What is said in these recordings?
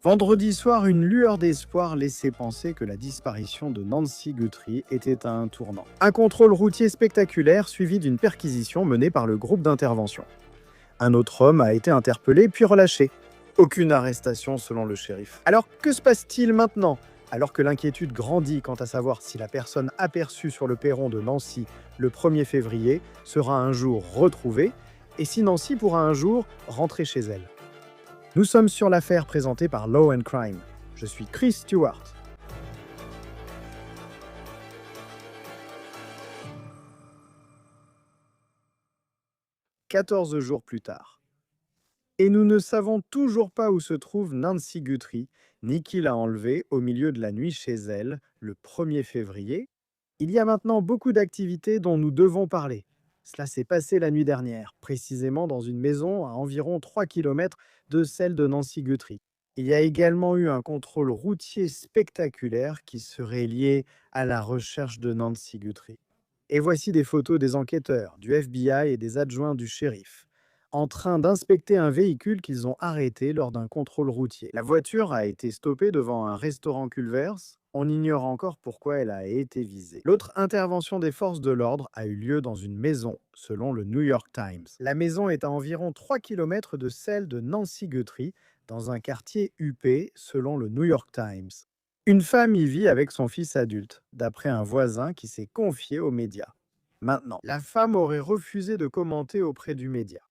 Vendredi soir, une lueur d'espoir laissait penser que la disparition de Nancy Guthrie était à un tournant. Un contrôle routier spectaculaire suivi d'une perquisition menée par le groupe d'intervention. Un autre homme a été interpellé puis relâché. Aucune arrestation selon le shérif. Alors que se passe-t-il maintenant? Alors que l'inquiétude grandit quant à savoir si la personne aperçue sur le perron de Nancy le 1er février sera un jour retrouvée et si Nancy pourra un jour rentrer chez elle. Nous sommes sur l'affaire présentée par Law and Crime. Je suis Chris Stewart. « 14 jours plus tard. Et nous ne savons toujours pas où se trouve Nancy Guthrie, ni qui l'a enlevée au milieu de la nuit chez elle, le 1er février. Il y a maintenant beaucoup d'activités dont nous devons parler. Cela s'est passé la nuit dernière, précisément dans une maison à environ 3 km de celle de Nancy Guthrie. Il y a également eu un contrôle routier spectaculaire qui serait lié à la recherche de Nancy Guthrie. Et voici des photos des enquêteurs, du FBI et des adjoints du shérif, en train d'inspecter un véhicule qu'ils ont arrêté lors d'un contrôle routier. La voiture a été stoppée devant un restaurant Culver's. On ignore encore pourquoi elle a été visée. L'autre intervention des forces de l'ordre a eu lieu dans une maison, selon le New York Times. La maison est à environ 3 km de celle de Nancy Guthrie, dans un quartier huppé, selon le New York Times. Une femme y vit avec son fils adulte, d'après un voisin qui s'est confié aux médias. Maintenant, la femme aurait refusé de commenter auprès du média.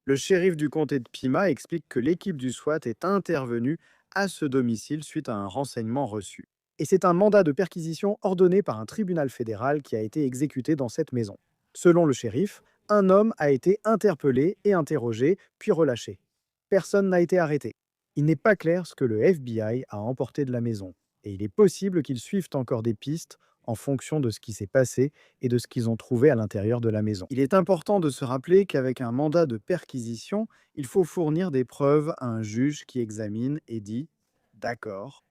Le shérif du comté de Pima explique que l'équipe du SWAT est intervenue à ce domicile suite à un renseignement reçu. Et c'est un mandat de perquisition ordonné par un tribunal fédéral qui a été exécuté dans cette maison. Selon le shérif, un homme a été interpellé et interrogé, puis relâché. Personne n'a été arrêté. Il n'est pas clair ce que le FBI a emporté de la maison, et il est possible qu'ils suivent encore des pistes en fonction de ce qui s'est passé et de ce qu'ils ont trouvé à l'intérieur de la maison. Il est important de se rappeler qu'avec un mandat de perquisition, il faut fournir des preuves à un juge qui examine et dit « D'accord ».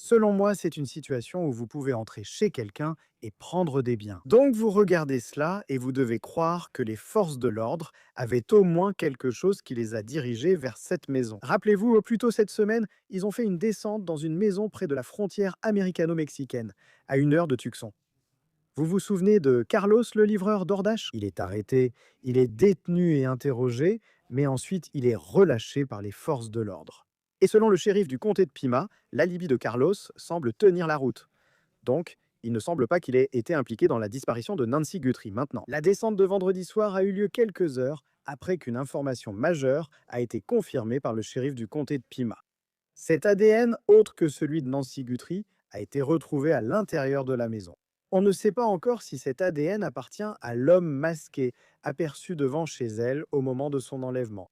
Selon moi, c'est une situation où vous pouvez entrer chez quelqu'un et prendre des biens. Donc vous regardez cela et vous devez croire que les forces de l'ordre avaient au moins quelque chose qui les a dirigés vers cette maison. Rappelez-vous, plus tôt cette semaine, ils ont fait une descente dans une maison près de la frontière américano-mexicaine, à 1 heure de Tucson. Vous vous souvenez de Carlos, le livreur DoorDash? Il est arrêté, il est détenu et interrogé, mais ensuite il est relâché par les forces de l'ordre. Et selon le shérif du comté de Pima, l'alibi de Carlos semble tenir la route. Donc, il ne semble pas qu'il ait été impliqué dans la disparition de Nancy Guthrie maintenant. La descente de vendredi soir a eu lieu quelques heures après qu'une information majeure a été confirmée par le shérif du comté de Pima. Cet ADN, autre que celui de Nancy Guthrie, a été retrouvé à l'intérieur de la maison. On ne sait pas encore si cet ADN appartient à l'homme masqué, aperçu devant chez elle au moment de son enlèvement.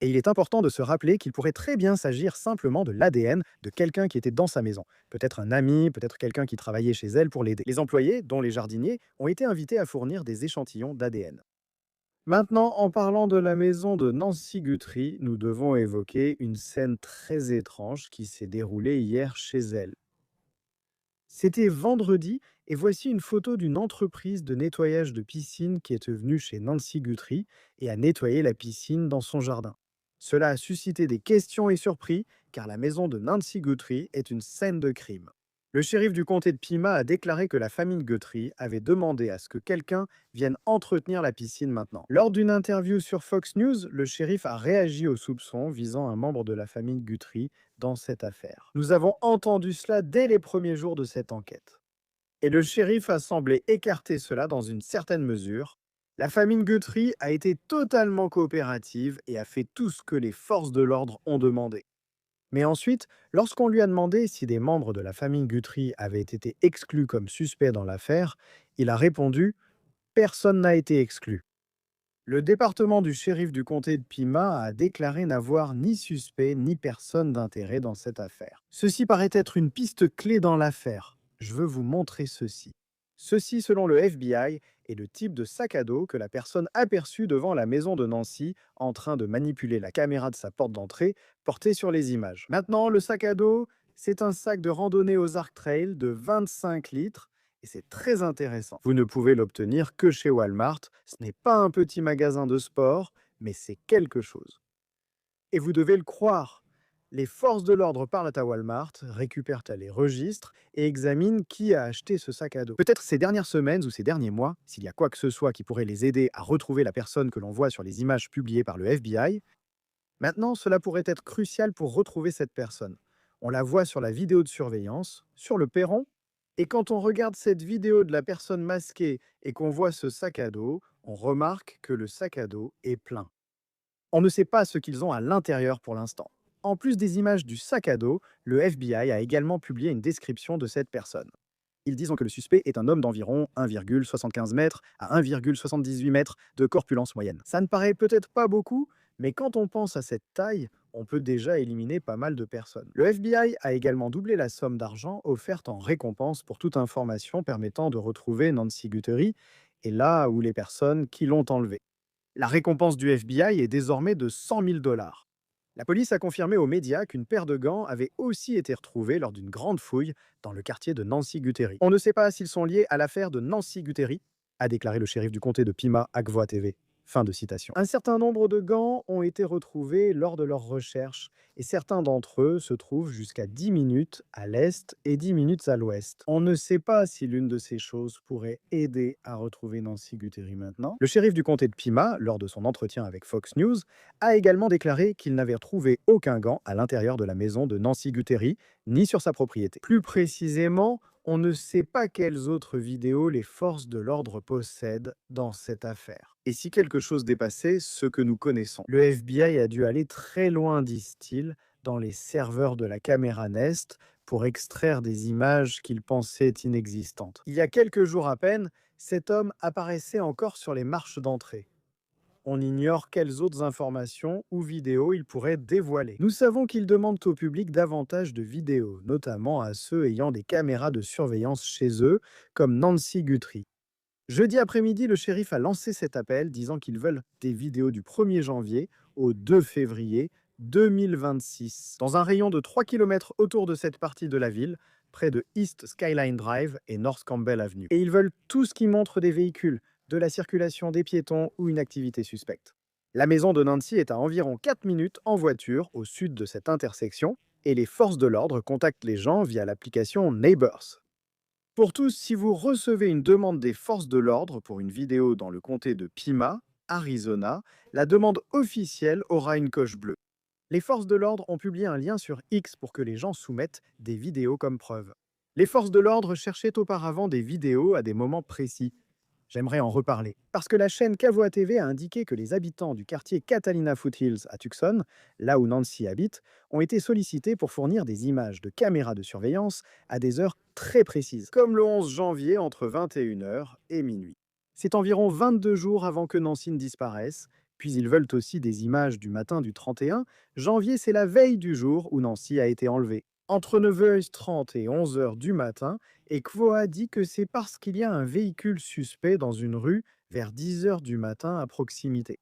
Et il est important de se rappeler qu'il pourrait très bien s'agir simplement de l'ADN de quelqu'un qui était dans sa maison. Peut-être un ami, peut-être quelqu'un qui travaillait chez elle pour l'aider. Les employés, dont les jardiniers, ont été invités à fournir des échantillons d'ADN. Maintenant, en parlant de la maison de Nancy Guthrie, nous devons évoquer une scène très étrange qui s'est déroulée hier chez elle. C'était vendredi et voici une photo d'une entreprise de nettoyage de piscine qui est venue chez Nancy Guthrie et a nettoyé la piscine dans son jardin. Cela a suscité des questions et surpris car la maison de Nancy Guthrie est une scène de crime. Le shérif du comté de Pima a déclaré que la famille Guthrie avait demandé à ce que quelqu'un vienne entretenir la piscine maintenant. Lors d'une interview sur Fox News, le shérif a réagi aux soupçons visant un membre de la famille Guthrie dans cette affaire. Nous avons entendu cela dès les premiers jours de cette enquête. Et le shérif a semblé écarter cela dans une certaine mesure. La famille Guthrie a été totalement coopérative et a fait tout ce que les forces de l'ordre ont demandé. Mais ensuite, lorsqu'on lui a demandé si des membres de la famille Guthrie avaient été exclus comme suspects dans l'affaire, il a répondu « Personne n'a été exclu ». Le département du shérif du comté de Pima a déclaré n'avoir ni suspect ni personne d'intérêt dans cette affaire. Ceci paraît être une piste clé dans l'affaire. Je veux vous montrer ceci. Ceci, selon le FBI, est le type de sac à dos que la personne aperçue devant la maison de Nancy en train de manipuler la caméra de sa porte d'entrée portée sur les images. Maintenant, le sac à dos, c'est un sac de randonnée aux Arc Trail de 25 litres et c'est très intéressant. Vous ne pouvez l'obtenir que chez Walmart. Ce n'est pas un petit magasin de sport, mais c'est quelque chose. Et vous devez le croire. Les forces de l'ordre parlent à Walmart, récupèrent les registres et examinent qui a acheté ce sac à dos. Peut-être ces dernières semaines ou ces derniers mois, s'il y a quoi que ce soit qui pourrait les aider à retrouver la personne que l'on voit sur les images publiées par le FBI, maintenant cela pourrait être crucial pour retrouver cette personne. On la voit sur la vidéo de surveillance, sur le perron, et quand on regarde cette vidéo de la personne masquée et qu'on voit ce sac à dos, on remarque que le sac à dos est plein. On ne sait pas ce qu'ils ont à l'intérieur pour l'instant. En plus des images du sac à dos, le FBI a également publié une description de cette personne. Ils disent que le suspect est un homme d'environ 1,75 m à 1,78 m de corpulence moyenne. Ça ne paraît peut-être pas beaucoup, mais quand on pense à cette taille, on peut déjà éliminer pas mal de personnes. Le FBI a également doublé la somme d'argent offerte en récompense pour toute information permettant de retrouver Nancy Guthrie et là où les personnes qui l'ont enlevée. La récompense du FBI est désormais de 100 000 dollars. La police a confirmé aux médias qu'une paire de gants avait aussi été retrouvée lors d'une grande fouille dans le quartier de Nancy Guthrie. On ne sait pas s'ils sont liés à l'affaire de Nancy Guthrie, a déclaré le shérif du comté de Pima à Gvoa TV. Fin de citation. Un certain nombre de gants ont été retrouvés lors de leurs recherches et certains d'entre eux se trouvent jusqu'à 10 minutes à l'est et 10 minutes à l'ouest. On ne sait pas si l'une de ces choses pourrait aider à retrouver Nancy Guthrie maintenant. Le shérif du comté de Pima, lors de son entretien avec Fox News, a également déclaré qu'il n'avait trouvé aucun gant à l'intérieur de la maison de Nancy Guthrie, ni sur sa propriété. Plus précisément, on ne sait pas quelles autres vidéos les forces de l'ordre possèdent dans cette affaire. Et si quelque chose dépassait ce que nous connaissons? Le FBI a dû aller très loin, disent-ils, dans les serveurs de la caméra Nest pour extraire des images qu'ils pensaient inexistantes. Il y a quelques jours à peine, cet homme apparaissait encore sur les marches d'entrée. On ignore quelles autres informations ou vidéos il pourrait dévoiler. Nous savons qu'il demande au public davantage de vidéos, notamment à ceux ayant des caméras de surveillance chez eux, comme Nancy Guthrie. Jeudi après-midi, le shérif a lancé cet appel disant qu'ils veulent des vidéos du 1er janvier au 2 février 2026, dans un rayon de 3 km autour de cette partie de la ville, près de East Skyline Drive et North Campbell Avenue. Et ils veulent tout ce qui montre des véhicules, de la circulation des piétons ou une activité suspecte. La maison de Nancy est à environ 4 minutes en voiture au sud de cette intersection et les forces de l'ordre contactent les gens via l'application Neighbors. Pour tous, si vous recevez une demande des forces de l'ordre pour une vidéo dans le comté de Pima, Arizona, la demande officielle aura une coche bleue. Les forces de l'ordre ont publié un lien sur X pour que les gens soumettent des vidéos comme preuve. Les forces de l'ordre cherchaient auparavant des vidéos à des moments précis. J'aimerais en reparler. Parce que la chaîne Cavoa TV a indiqué que les habitants du quartier Catalina Foothills à Tucson, là où Nancy habite, ont été sollicités pour fournir des images de caméras de surveillance à des heures très précises, comme le 11 janvier entre 21 h et minuit. C'est environ 22 jours avant que Nancy ne disparaisse, puis ils veulent aussi des images du matin du 31 janvier, c'est la veille du jour où Nancy a été enlevée. Entre 9h30 et 11 h du matin, et Kvoa dit que c'est parce qu'il y a un véhicule suspect dans une rue vers 10 h du matin à proximité.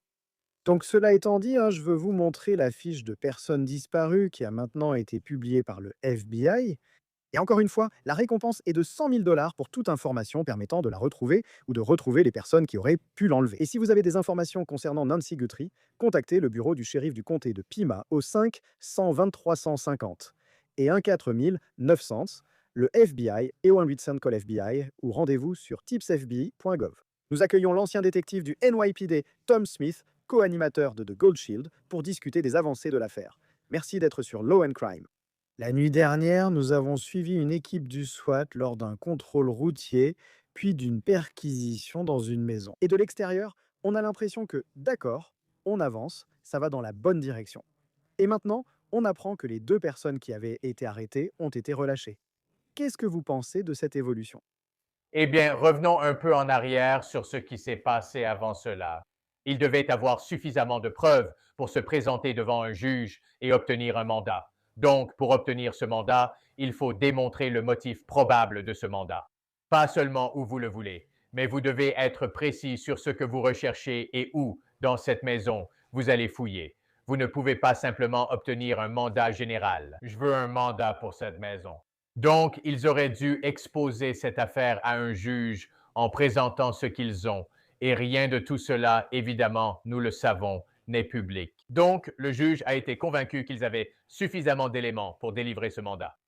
Donc cela étant dit, je veux vous montrer la fiche de personnes disparues qui a maintenant été publiée par le FBI. Et encore une fois, la récompense est de 100 000 dollars pour toute information permettant de la retrouver ou de retrouver les personnes qui auraient pu l'enlever. Et si vous avez des informations concernant Nancy Guthrie, contactez le bureau du shérif du comté de Pima au 5 123 150 et 1 900, le FBI et au 1-800 Call FBI ou rendez-vous sur tipsfbi.gov. Nous accueillons l'ancien détective du NYPD, Tom Smith, co-animateur de The Gold Shield, pour discuter des avancées de l'affaire. Merci d'être sur Law and Crime. La nuit dernière, nous avons suivi une équipe du SWAT lors d'un contrôle routier, puis d'une perquisition dans une maison. Et de l'extérieur, on a l'impression que, d'accord, on avance, ça va dans la bonne direction. Et maintenant, on apprend que les 2 personnes qui avaient été arrêtées ont été relâchées. Qu'est-ce que vous pensez de cette évolution? Eh bien, revenons un peu en arrière sur ce qui s'est passé avant cela. Il devait avoir suffisamment de preuves pour se présenter devant un juge et obtenir un mandat. Donc, pour obtenir ce mandat, il faut démontrer le motif probable de ce mandat. Pas seulement où vous le voulez, mais vous devez être précis sur ce que vous recherchez et où, dans cette maison, vous allez fouiller. Vous ne pouvez pas simplement obtenir un mandat général. Je veux un mandat pour cette maison. Donc, ils auraient dû exposer cette affaire à un juge en présentant ce qu'ils ont. Et rien de tout cela, évidemment, nous le savons, n'est public. Donc, le juge a été convaincu qu'ils avaient suffisamment d'éléments pour délivrer ce mandat.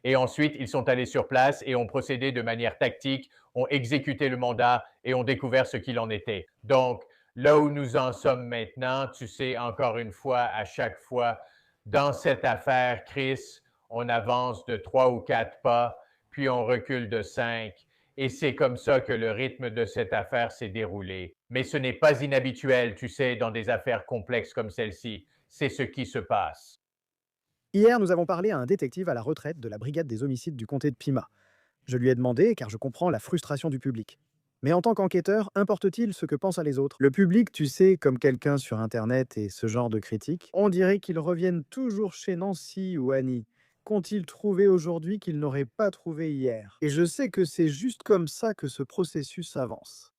Et ensuite, ils sont allés sur place et ont procédé de manière tactique, ont exécuté le mandat et ont découvert ce qu'il en était. Donc, là où nous en sommes maintenant, tu sais, encore une fois, à chaque fois, dans cette affaire, Chris, on avance de 3 ou 4 pas, puis on recule de 5. Et c'est comme ça que le rythme de cette affaire s'est déroulé. Mais ce n'est pas inhabituel, tu sais, dans des affaires complexes comme celle-ci. C'est ce qui se passe. Hier, nous avons parlé à un détective à la retraite de la brigade des homicides du comté de Pima. Je lui ai demandé, car je comprends la frustration du public. Mais en tant qu'enquêteur, importe-t-il ce que pensent les autres? Le public, tu sais, comme quelqu'un sur Internet et ce genre de critiques, on dirait qu'ils reviennent toujours chez Nancy ou Annie. Qu'ont-ils trouvé aujourd'hui qu'ils n'auraient pas trouvé hier? Et je sais que c'est juste comme ça que ce processus avance.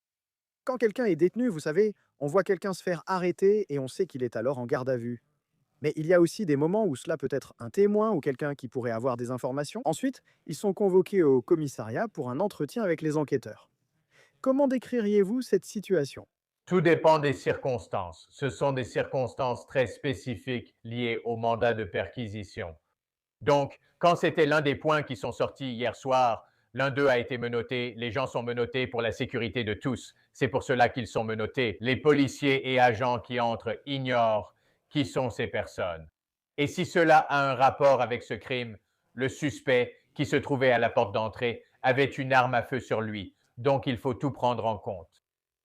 Quand quelqu'un est détenu, vous savez, on voit quelqu'un se faire arrêter et on sait qu'il est alors en garde à vue. Mais il y a aussi des moments où cela peut être un témoin ou quelqu'un qui pourrait avoir des informations. Ensuite, ils sont convoqués au commissariat pour un entretien avec les enquêteurs. Comment décririez-vous cette situation? Tout dépend des circonstances. Ce sont des circonstances très spécifiques liées au mandat de perquisition. Donc, quand c'était l'un des points qui sont sortis hier soir, l'un d'eux a été menotté, les gens sont menottés pour la sécurité de tous. C'est pour cela qu'ils sont menottés. Les policiers et agents qui entrent ignorent qui sont ces personnes. Et si cela a un rapport avec ce crime, le suspect qui se trouvait à la porte d'entrée avait une arme à feu sur lui. Donc, il faut tout prendre en compte.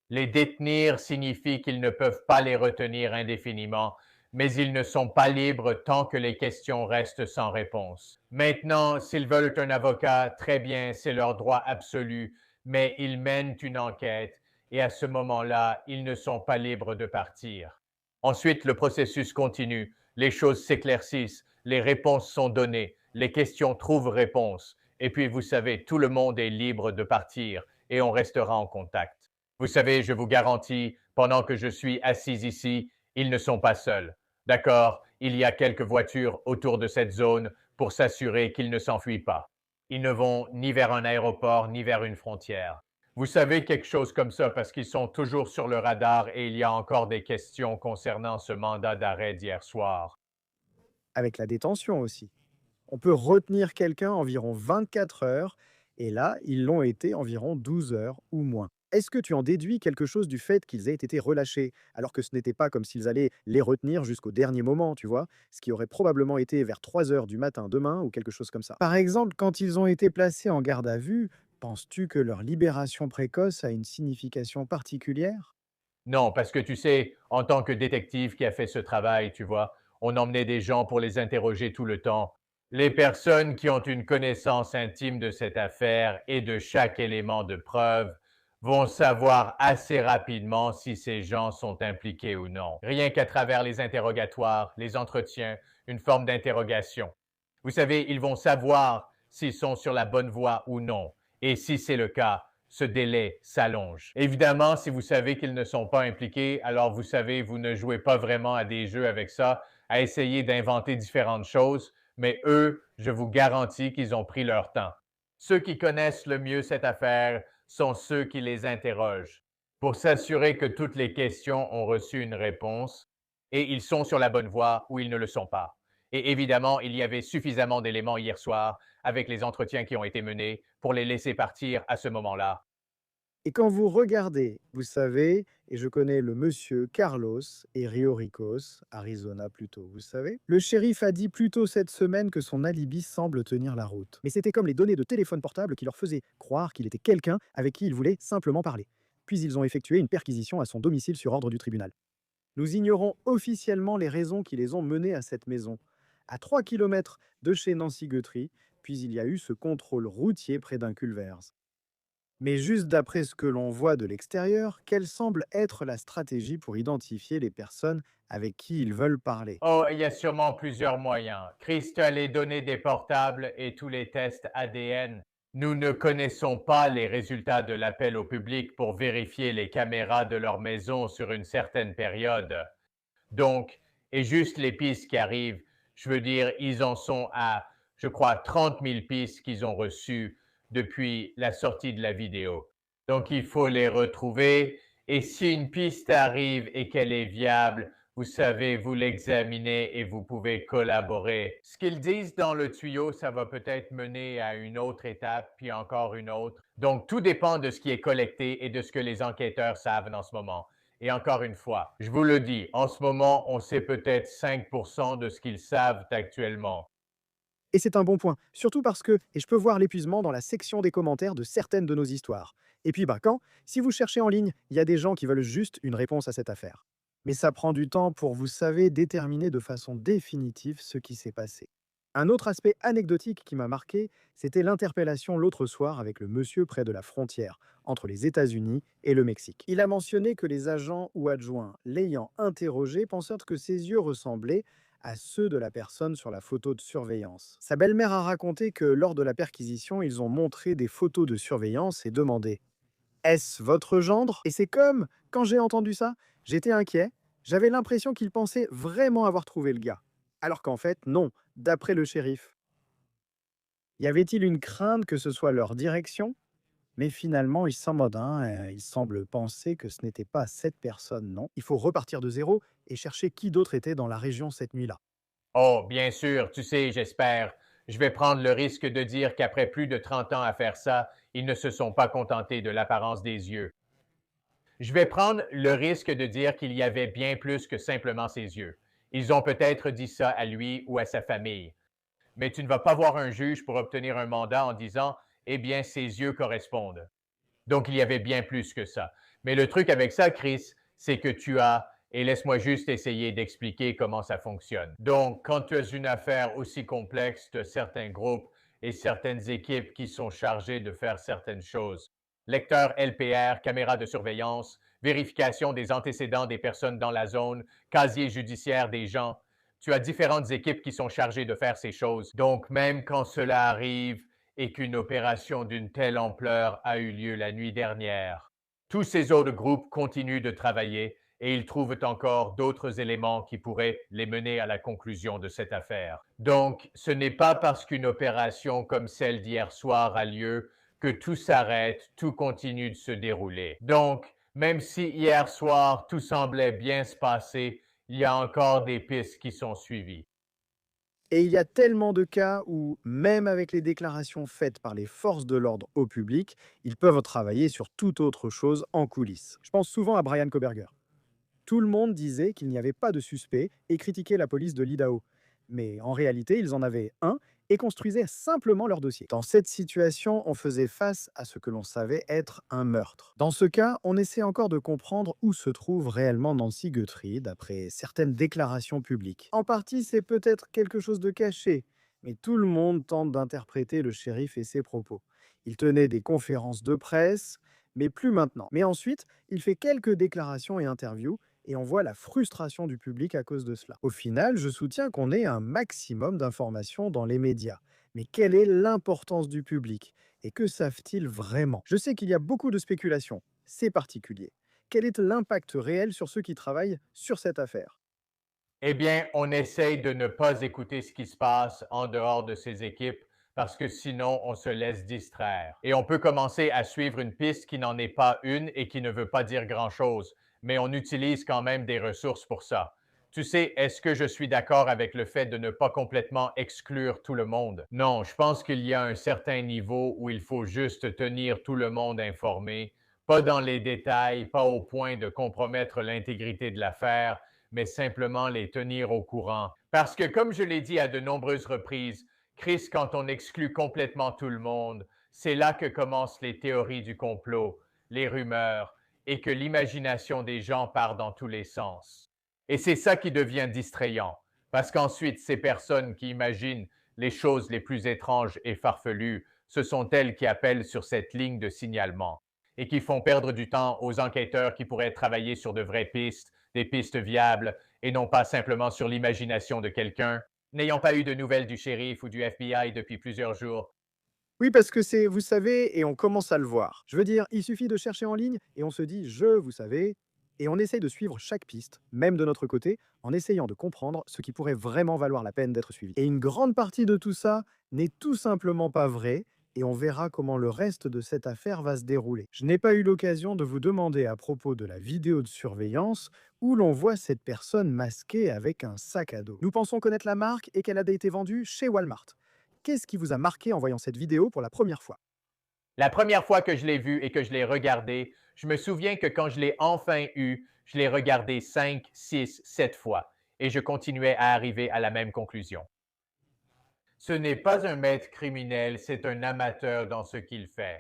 Les détenir signifie qu'ils ne peuvent pas les retenir indéfiniment, mais ils ne sont pas libres tant que les questions restent sans réponse. Maintenant, s'ils veulent un avocat, très bien, c'est leur droit absolu, mais ils mènent une enquête et à ce moment-là, ils ne sont pas libres de partir. Ensuite, le processus continue, les choses s'éclaircissent, les réponses sont données, les questions trouvent réponse, et puis vous savez, tout le monde est libre de partir et on restera en contact. Vous savez, je vous garantis, pendant que je suis assis ici, ils ne sont pas seuls. D'accord, il y a quelques voitures autour de cette zone pour s'assurer qu'ils ne s'enfuient pas. Ils ne vont ni vers un aéroport ni vers une frontière. Vous savez quelque chose comme ça parce qu'ils sont toujours sur le radar et il y a encore des questions concernant ce mandat d'arrêt d'hier soir. Avec la détention aussi. On peut retenir quelqu'un environ 24 heures, et là, ils l'ont été environ 12 heures ou moins. Est-ce que tu en déduis quelque chose du fait qu'ils aient été relâchés, alors que ce n'était pas comme s'ils allaient les retenir jusqu'au dernier moment, tu vois? Ce qui aurait probablement été vers 3 heures du matin demain ou quelque chose comme ça. Par exemple, quand ils ont été placés en garde à vue, penses-tu que leur libération précoce a une signification particulière? Non, parce que tu sais, en tant que détective qui a fait ce travail, tu vois, on emmenait des gens pour les interroger tout le temps. Les personnes qui ont une connaissance intime de cette affaire et de chaque élément de preuve vont savoir assez rapidement si ces gens sont impliqués ou non. Rien qu'à travers les interrogatoires, les entretiens, une forme d'interrogation. Vous savez, ils vont savoir s'ils sont sur la bonne voie ou non. Et si c'est le cas, ce délai s'allonge. Évidemment, si vous savez qu'ils ne sont pas impliqués, alors vous savez, vous ne jouez pas vraiment à des jeux avec ça, à essayer d'inventer différentes choses, mais eux, je vous garantis qu'ils ont pris leur temps. Ceux qui connaissent le mieux cette affaire sont ceux qui les interrogent pour s'assurer que toutes les questions ont reçu une réponse et ils sont sur la bonne voie ou ils ne le sont pas. Et évidemment, il y avait suffisamment d'éléments hier soir avec les entretiens qui ont été menés pour les laisser partir à ce moment-là. Et quand vous regardez, vous savez, et je connais le monsieur Carlos et Rio Ricos, Arizona plutôt, vous savez, le shérif a dit plus tôt cette semaine que son alibi semble tenir la route. Mais c'était comme les données de téléphone portable qui leur faisaient croire qu'il était quelqu'un avec qui il voulait simplement parler. Puis ils ont effectué une perquisition à son domicile sur ordre du tribunal. Nous ignorons officiellement les raisons qui les ont menés à cette maison. À 3 kilomètres de chez Nancy Guthrie, puis il y a eu ce contrôle routier près d'un Culvers. Mais juste d'après ce que l'on voit de l'extérieur, quelle semble être la stratégie pour identifier les personnes avec qui ils veulent parler? Oh, il y a sûrement plusieurs moyens. Christ a les données des portables et tous les tests ADN. Nous ne connaissons pas les résultats de l'appel au public pour vérifier les caméras de leur maison sur une certaine période. Donc, et juste les pistes qui arrivent, je veux dire, ils en sont à, je crois, 30 000 pistes qu'ils ont reçues depuis la sortie de la vidéo. Donc, il faut les retrouver. Et si une piste arrive et qu'elle est viable, Vous savez, vous l'examinez et vous pouvez collaborer. Ce qu'ils disent dans le tuyau, ça va peut-être mener à une autre étape, puis encore une autre. Donc, tout dépend de ce qui est collecté et de ce que les enquêteurs savent en ce moment. Et encore une fois, je vous le dis, en ce moment, on sait peut-être 5% de ce qu'ils savent actuellement. Et c'est un bon point, surtout parce que, et je peux voir l'épuisement dans la section des commentaires de certaines de nos histoires. Et puis, si vous cherchez en ligne, il y a des gens qui veulent juste une réponse à cette affaire. Mais ça prend du temps pour, vous savez, déterminer de façon définitive ce qui s'est passé. Un autre aspect anecdotique qui m'a marqué, c'était l'interpellation l'autre soir avec le monsieur près de la frontière, entre les États-Unis et le Mexique. Il a mentionné que les agents ou adjoints l'ayant interrogé pensaient que ses yeux ressemblaient à ceux de la personne sur la photo de surveillance. Sa belle-mère a raconté que lors de la perquisition, ils ont montré des photos de surveillance et demandé: est-ce votre gendre? Et c'est comme, quand j'ai entendu ça, j'étais inquiet. J'avais l'impression qu'ils pensaient vraiment avoir trouvé le gars. Alors qu'en fait, non, d'après le shérif. Y avait-il une crainte que ce soit leur direction? Mais finalement, il semble penser que ce n'était pas cette personne, non. Il faut repartir de zéro et chercher qui d'autre était dans la région cette nuit-là. Oh, bien sûr, tu sais, j'espère. Je vais prendre le risque de dire qu'après plus de 30 ans à faire ça, ils ne se sont pas contentés de l'apparence des yeux. Je vais prendre le risque de dire qu'il y avait bien plus que simplement ses yeux. Ils ont peut-être dit ça à lui ou à sa famille. Mais tu ne vas pas voir un juge pour obtenir un mandat en disant, eh bien, ses yeux correspondent. Donc, il y avait bien plus que ça. Mais le truc avec ça, Chris, c'est que tu as, et laisse-moi juste essayer d'expliquer comment ça fonctionne. Donc, quand tu as une affaire aussi complexe, tu as certains groupes et certaines équipes qui sont chargées de faire certaines choses. Lecteur LPR, caméra de surveillance, vérification des antécédents des personnes dans la zone, casier judiciaire des gens. Tu as différentes équipes qui sont chargées de faire ces choses. Donc, même quand cela arrive, et qu'une opération d'une telle ampleur a eu lieu la nuit dernière. Tous ces autres groupes continuent de travailler et ils trouvent encore d'autres éléments qui pourraient les mener à la conclusion de cette affaire. Donc, ce n'est pas parce qu'une opération comme celle d'hier soir a lieu que tout s'arrête, tout continue de se dérouler. Donc, même si hier soir tout semblait bien se passer, il y a encore des pistes qui sont suivies. Et il y a tellement de cas où, même avec les déclarations faites par les forces de l'ordre au public, ils peuvent travailler sur toute autre chose en coulisses. Je pense souvent à Brian Koberger. Tout le monde disait qu'il n'y avait pas de suspect et critiquait la police de l'Idaho. Mais en réalité, ils en avaient un et construisaient simplement leur dossier. Dans cette situation, on faisait face à ce que l'on savait être un meurtre. Dans ce cas, on essaie encore de comprendre où se trouve réellement Nancy Guthrie, d'après certaines déclarations publiques. En partie, c'est peut-être quelque chose de caché, mais tout le monde tente d'interpréter le shérif et ses propos. Il tenait des conférences de presse, mais plus maintenant. Mais ensuite, il fait quelques déclarations et interviews et on voit la frustration du public à cause de cela. Au final, je soutiens qu'on ait un maximum d'informations dans les médias. Mais quelle est l'importance du public? Et que savent-ils vraiment? Je sais qu'il y a beaucoup de spéculations. C'est particulier. Quel est l'impact réel sur ceux qui travaillent sur cette affaire? Eh bien, on essaye de ne pas écouter ce qui se passe en dehors de ces équipes parce que sinon, on se laisse distraire. Et on peut commencer à suivre une piste qui n'en est pas une et qui ne veut pas dire grand-chose, mais on utilise quand même des ressources pour ça. Tu sais, est-ce que je suis d'accord avec le fait de ne pas complètement exclure tout le monde? Non, je pense qu'il y a un certain niveau où il faut juste tenir tout le monde informé, pas dans les détails, pas au point de compromettre l'intégrité de l'affaire, mais simplement les tenir au courant. Parce que, comme je l'ai dit à de nombreuses reprises, Chris, quand on exclut complètement tout le monde, c'est là que commencent les théories du complot, les rumeurs, et que l'imagination des gens part dans tous les sens. Et c'est ça qui devient distrayant, parce qu'ensuite, ces personnes qui imaginent les choses les plus étranges et farfelues, ce sont elles qui appellent sur cette ligne de signalement et qui font perdre du temps aux enquêteurs qui pourraient travailler sur de vraies pistes, des pistes viables, et non pas simplement sur l'imagination de quelqu'un. N'ayant pas eu de nouvelles du shérif ou du FBI depuis plusieurs jours, Oui, parce que c'est, vous savez, et on commence à le voir. Je veux dire, il suffit de chercher en ligne et on se dit, vous savez, et on essaye de suivre chaque piste, même de notre côté, en essayant de comprendre ce qui pourrait vraiment valoir la peine d'être suivi. Et une grande partie de tout ça n'est tout simplement pas vrai, et on verra comment le reste de cette affaire va se dérouler. Je n'ai pas eu l'occasion de vous demander à propos de la vidéo de surveillance où l'on voit cette personne masquée avec un sac à dos. Nous pensons connaître la marque et qu'elle a été vendue chez Walmart. Qu'est-ce qui vous a marqué en voyant cette vidéo pour la première fois? La première fois que je l'ai vu et que je l'ai regardé, je me souviens que quand je l'ai enfin eu, je l'ai regardé 5, 6, 7 fois et je continuais à arriver à la même conclusion. Ce n'est pas un maître criminel, c'est un amateur dans ce qu'il fait.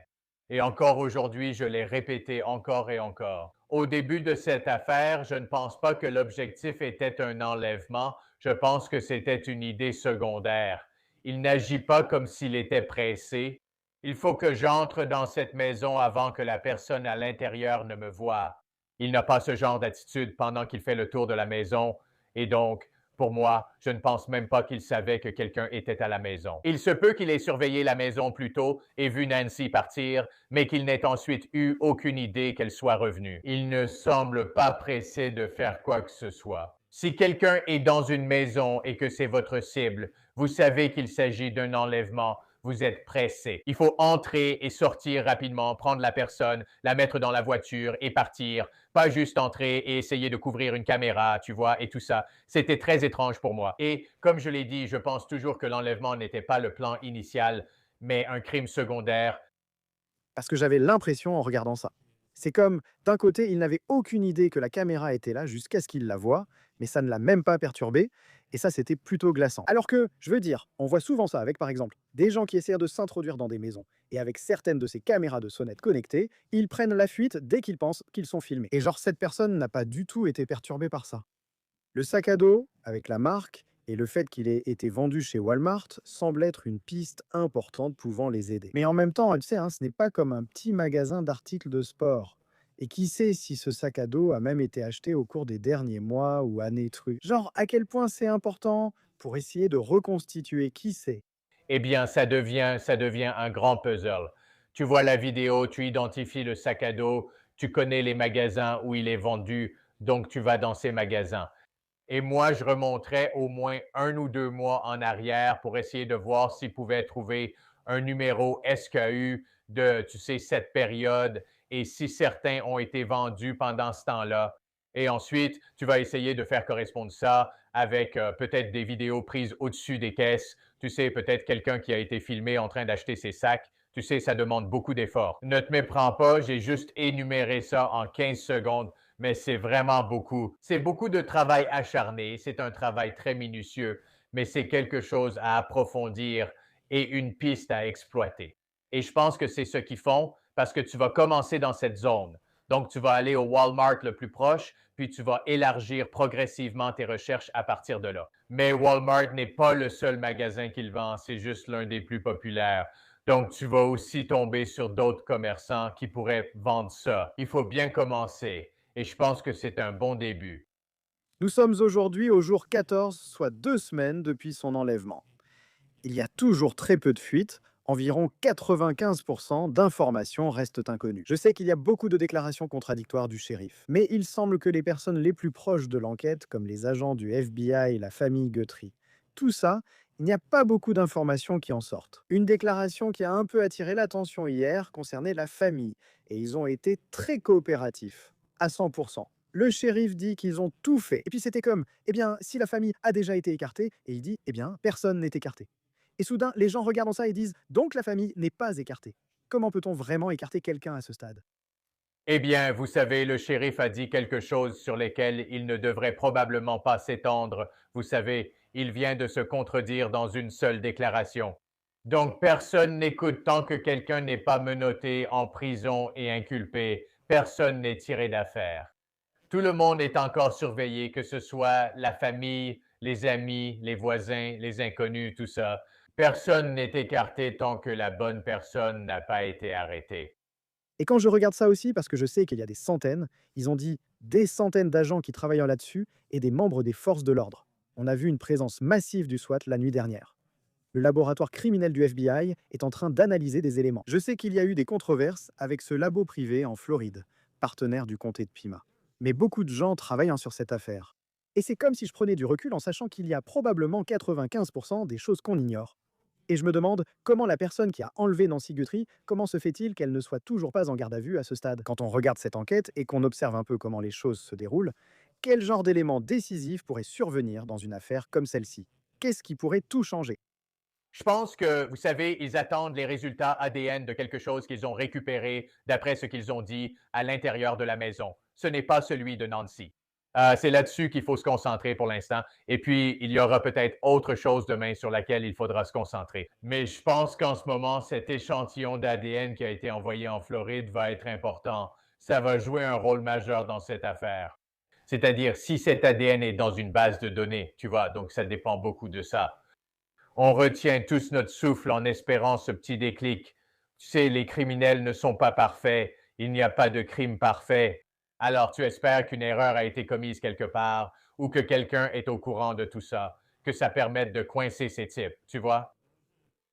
Et encore aujourd'hui, je l'ai répété encore et encore. Au début de cette affaire, je ne pense pas que l'objectif était un enlèvement, je pense que c'était une idée secondaire. Il n'agit pas comme s'il était pressé. Il faut que j'entre dans cette maison avant que la personne à l'intérieur ne me voie. Il n'a pas ce genre d'attitude pendant qu'il fait le tour de la maison et donc pour moi, je ne pense même pas qu'il savait que quelqu'un était à la maison. Il se peut qu'il ait surveillé la maison plus tôt et vu Nancy partir, mais qu'il n'ait ensuite eu aucune idée qu'elle soit revenue. Il ne semble pas pressé de faire quoi que ce soit. Si quelqu'un est dans une maison et que c'est votre cible, vous savez qu'il s'agit d'un enlèvement, vous êtes pressé. Il faut entrer et sortir rapidement, prendre la personne, la mettre dans la voiture et partir. Pas juste entrer et essayer de couvrir une caméra, tu vois, et tout ça. C'était très étrange pour moi. Et comme je l'ai dit, je pense toujours que l'enlèvement n'était pas le plan initial, mais un crime secondaire. Parce que j'avais l'impression en regardant ça. C'est comme, d'un côté, il n'avait aucune idée que la caméra était là jusqu'à ce qu'il la voie, mais ça ne l'a même pas perturbé, et ça, c'était plutôt glaçant. Alors que, je veux dire, on voit souvent ça avec, par exemple, des gens qui essaient de s'introduire dans des maisons, et avec certaines de ces caméras de sonnette connectées, ils prennent la fuite dès qu'ils pensent qu'ils sont filmés. Et genre, cette personne n'a pas du tout été perturbée par ça. Le sac à dos, avec la marque, et le fait qu'il ait été vendu chez Walmart semble être une piste importante pouvant les aider. Mais en même temps, tu sais, hein, ce n'est pas comme un petit magasin d'articles de sport. Et qui sait si ce sac à dos a même été acheté au cours des derniers mois ou années trues. Genre, à quel point c'est important pour essayer de reconstituer qui c'est. Eh bien, ça devient un grand puzzle. Tu vois la vidéo, tu identifies le sac à dos, tu connais les magasins où il est vendu, donc tu vas dans ces magasins. Et moi, je remonterais au moins 1 ou 2 mois en arrière pour essayer de voir s'ils pouvaient trouver un numéro SKU de, tu sais, cette période et si certains ont été vendus pendant ce temps-là. Et ensuite, tu vas essayer de faire correspondre ça avec peut-être des vidéos prises au-dessus des caisses. Tu sais, peut-être quelqu'un qui a été filmé en train d'acheter ses sacs. Tu sais, ça demande beaucoup d'efforts. Ne te méprends pas, j'ai juste énuméré ça en 15 secondes, mais c'est vraiment beaucoup. C'est beaucoup de travail acharné, c'est un travail très minutieux, mais c'est quelque chose à approfondir et une piste à exploiter. Et je pense que c'est ce qu'ils font parce que tu vas commencer dans cette zone. Donc, tu vas aller au Walmart le plus proche, puis tu vas élargir progressivement tes recherches à partir de là. Mais Walmart n'est pas le seul magasin qu'il vend, c'est juste l'un des plus populaires. Donc, tu vas aussi tomber sur d'autres commerçants qui pourraient vendre ça. Il faut bien commencer. Et je pense que c'est un bon début. Nous sommes aujourd'hui au jour 14, soit 2 semaines depuis son enlèvement. Il y a toujours très peu de fuites, environ 95% d'informations restent inconnues. Je sais qu'il y a beaucoup de déclarations contradictoires du shérif, mais il semble que les personnes les plus proches de l'enquête, comme les agents du FBI et la famille Guthrie, tout ça, il n'y a pas beaucoup d'informations qui en sortent. Une déclaration qui a un peu attiré l'attention hier concernait la famille, et ils ont été très coopératifs, à 100%. Le shérif dit qu'ils ont tout fait. Et puis c'était comme, eh bien, si la famille a déjà été écartée, et il dit, eh bien, personne n'est écarté. Et soudain, les gens regardent ça et disent donc la famille n'est pas écartée. Comment peut-on vraiment écarter quelqu'un à ce stade? Eh bien, vous savez, le shérif a dit quelque chose sur lesquels il ne devrait probablement pas s'étendre. Vous savez, il vient de se contredire dans une seule déclaration. Donc, personne n'écoute tant que quelqu'un n'est pas menotté, en prison et inculpé. Personne n'est tiré d'affaire. Tout le monde est encore surveillé, que ce soit la famille, les amis, les voisins, les inconnus, tout ça. Personne n'est écarté tant que la bonne personne n'a pas été arrêtée. Et quand je regarde ça aussi, parce que je sais qu'il y a des centaines, ils ont dit des centaines d'agents qui travaillent là-dessus et des membres des forces de l'ordre. On a vu une présence massive du SWAT la nuit dernière. Le laboratoire criminel du FBI est en train d'analyser des éléments. Je sais qu'il y a eu des controverses avec ce labo privé en Floride, partenaire du comté de Pima. Mais beaucoup de gens travaillent sur cette affaire. Et c'est comme si je prenais du recul en sachant qu'il y a probablement 95% des choses qu'on ignore. Et je me demande comment la personne qui a enlevé Nancy Guthrie, comment se fait-il qu'elle ne soit toujours pas en garde à vue à ce stade? Quand on regarde cette enquête et qu'on observe un peu comment les choses se déroulent, quel genre d'éléments décisifs pourrait survenir dans une affaire comme celle-ci? Qu'est-ce qui pourrait tout changer? Je pense que, vous savez, ils attendent les résultats ADN de quelque chose qu'ils ont récupéré d'après ce qu'ils ont dit à l'intérieur de la maison. Ce n'est pas celui de Nancy. C'est là-dessus qu'il faut se concentrer pour l'instant. Et puis, il y aura peut-être autre chose demain sur laquelle il faudra se concentrer. Mais je pense qu'en ce moment, cet échantillon d'ADN qui a été envoyé en Floride va être important. Ça va jouer un rôle majeur dans cette affaire. C'est-à-dire, si cet ADN est dans une base de données, tu vois, donc ça dépend beaucoup de ça. On retient tous notre souffle en espérant ce petit déclic. Tu sais, les criminels ne sont pas parfaits. Il n'y a pas de crime parfait. Alors tu espères qu'une erreur a été commise quelque part ou que quelqu'un est au courant de tout ça, que ça permette de coincer ces types, tu vois?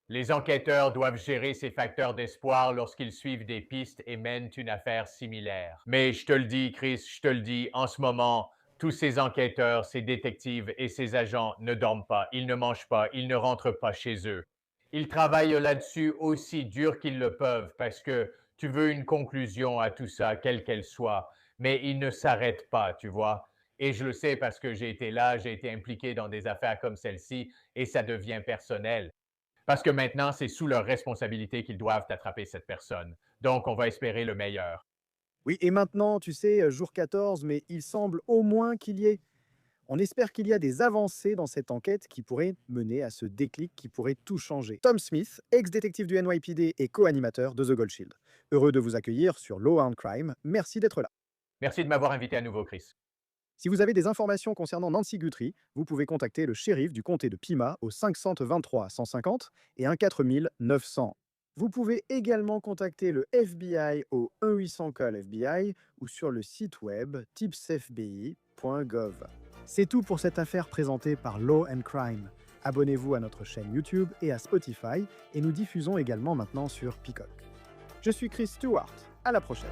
Les enquêteurs doivent gérer ces facteurs d'espoir lorsqu'ils suivent des pistes et mènent une affaire similaire. Mais je te le dis, Chris, je te le dis, en ce moment, tous ces enquêteurs, ces détectives et ces agents ne dorment pas, ils ne mangent pas, ils ne rentrent pas chez eux. Ils travaillent là-dessus aussi dur qu'ils le peuvent parce que tu veux une conclusion à tout ça, quelle qu'elle soit, mais ils ne s'arrêtent pas, tu vois. Et je le sais parce que j'ai été là, j'ai été impliqué dans des affaires comme celle-ci et ça devient personnel. Parce que maintenant, c'est sous leur responsabilité qu'ils doivent attraper cette personne. Donc, on va espérer le meilleur. Oui, et maintenant, tu sais, jour 14, mais il semble au moins qu'il y ait. On espère qu'il y a des avancées dans cette enquête qui pourraient mener à ce déclic qui pourrait tout changer. Tom Smith, ex-détective du NYPD et co-animateur de The Gold Shield. Heureux de vous accueillir sur Law and Crime. Merci d'être là. Merci de m'avoir invité à nouveau, Chris. Si vous avez des informations concernant Nancy Guthrie, vous pouvez contacter le shérif du comté de Pima au 523 150 et 1 900. Vous pouvez également contacter le FBI au 1-800-CALL-FBI ou sur le site web tipsfbi.gov. C'est tout pour cette affaire présentée par Law and Crime. Abonnez-vous à notre chaîne YouTube et à Spotify et nous diffusons également maintenant sur Peacock. Je suis Chris Stewart. À la prochaine.